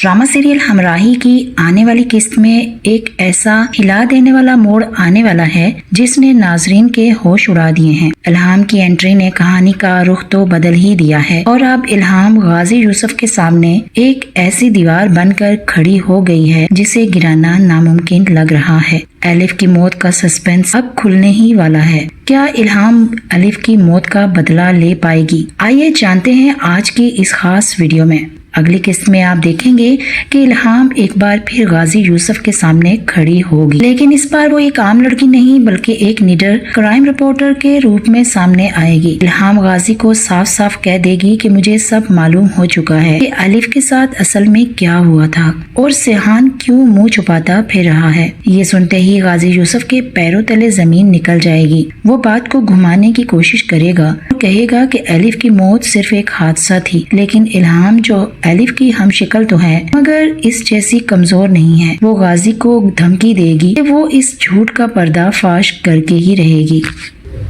Drama serial हमराही की आने वाली किस्त में एक ऐसा हिला देने वाला मोड़ आने वाला है जिसने नाजरीन के होश उड़ा दिए हैं। इल्हाम की एंट्री ने कहानी का रुख तो बदल ही दिया है और अब इल्हाम गाजी यूसुफ के सामने एक ऐसी दीवार बनकर खड़ी हो गई है जिसे गिराना नामुमकिन लग रहा है। अलिफ की मौत का सस्पेंस अब खुलने ही वाला है। क्या इल्हाम अलिफ की मौत का बदला ले पाएगी? आइए जानते हैं आज की इस खास वीडियो में। अगली किस्त में आप देखेंगे कि इल्हाम एक बार फिर गाजी यूसुफ के सामने खड़ी होगी, लेकिन इस बार वो एक आम लड़की नहीं बल्कि एक निडर क्राइम रिपोर्टर के रूप में सामने आएगी। इल्हाम गाजी को साफ साफ कह देगी कि मुझे सब मालूम हो चुका है कि अलिफ के साथ असल में क्या हुआ था और सेहान क्यों मुंह छुपाता फिर रहा है। ये सुनते ही गाजी यूसुफ के पैरों तले जमीन निकल जाएगी। वो बात को घुमाने की कोशिश करेगा और कहेगा कि अलिफ की मौत सिर्फ एक हादसा थी, लेकिन इल्हाम जो अलिफ की हम शक्ल तो है मगर इस जैसी कमजोर नहीं है। वो गाजी को धमकी देगी कि वो इस झूठ का पर्दाफाश करके ही रहेगी।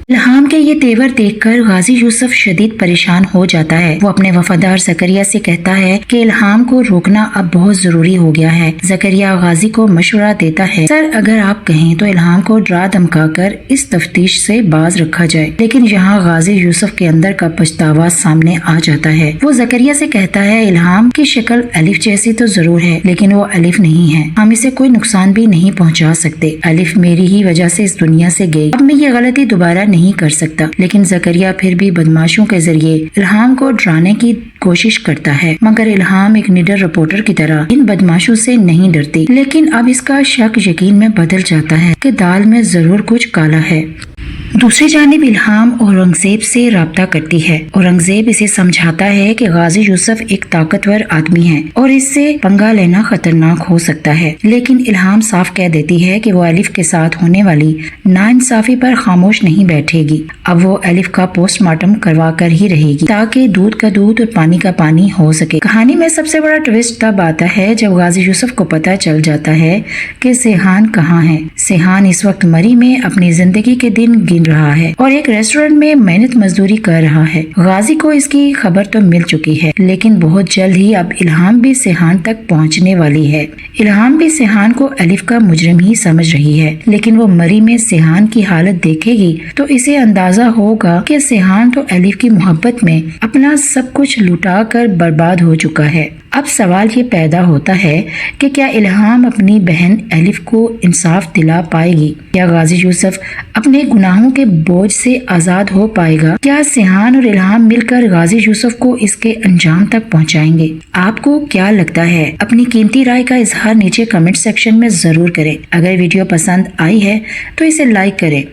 इल्हाम के ये तेवर देखकर गाजी यूसुफ शदीद परेशान हो जाता है। वो अपने वफादार जकरिया से कहता है कि इल्हाम को रोकना अब बहुत जरूरी हो गया है। जकरिया गाजी को मशवरा देता है, सर अगर आप कहें तो इल्हाम को डरा धमका कर इस तफ्तीश से बाज रखा जाए। लेकिन यहाँ गाजी यूसुफ के अंदर का पछतावा सामने आ जाता है। वो जकरिया से कहता है, इल्हाम की शक्ल अलिफ जैसी तो जरूर है लेकिन वो अलिफ नहीं है। हम इसे कोई नुकसान भी नहीं पहुँचा सकते। अलिफ मेरी ही वजह से इस दुनिया से गई। अब मैं ये गलती दोबारा नहीं कर सकता। लेकिन जकरिया फिर भी बदमाशों के जरिए इल्हाम को डराने की कोशिश करता है, मगर इल्हाम एक निडर रिपोर्टर की तरह इन बदमाशों से नहीं डरती। लेकिन अब इसका शक यकीन में बदल जाता है कि दाल में जरूर कुछ काला है। दूसरी जानिब इल्हाम औरंगजेब से राब्ता करती है। औरंगजेब इसे समझाता है कि गाजी यूसुफ एक ताकतवर आदमी है और इससे पंगा लेना खतरनाक हो सकता है। लेकिन इल्हाम साफ कह देती है कि वो अलिफ के साथ होने वाली नाइंसाफी पर खामोश नहीं बैठेगी। अब वो अलिफ का पोस्टमार्टम करवा कर ही रहेगी ताकि दूध का दूध और पानी का पानी हो सके। कहानी में सबसे बड़ा ट्विस्ट तब आता है जब गाजी यूसुफ को पता चल जाता है कि सेहान कहाँ है। सेहान इस वक्त मरी में अपनी जिंदगी के दिन गिन रहा है और एक रेस्टोरेंट में मेहनत मजदूरी कर रहा है। गाजी को इसकी खबर तो मिल चुकी है, लेकिन बहुत जल्द ही अब इल्हाम भी सेहान तक पहुंचने वाली है। इल्हाम भी सेहान को अलिफ का मुजरिम ही समझ रही है, लेकिन वो मरी में सेहान की हालत देखेगी तो इसे अंदाजा होगा कि सेहान तो अलिफ की मोहब्बत में अपना सब कुछ लुटा कर बर्बाद हो चुका है। अब सवाल ये पैदा होता है कि क्या इल्हाम अपनी बहन अलिफ को इंसाफ दिला पाएगी? क्या गाजी यूसुफ अपने गुनाहों के बोझ से आजाद हो पाएगा? क्या सेहान और इल्हाम मिलकर गाजी यूसुफ को इसके अंजाम तक पहुंचाएंगे? आपको क्या लगता है? अपनी कीमती राय का इजहार नीचे कमेंट सेक्शन में जरूर करें। अगर वीडियो पसंद आई है तो इसे लाइक करें।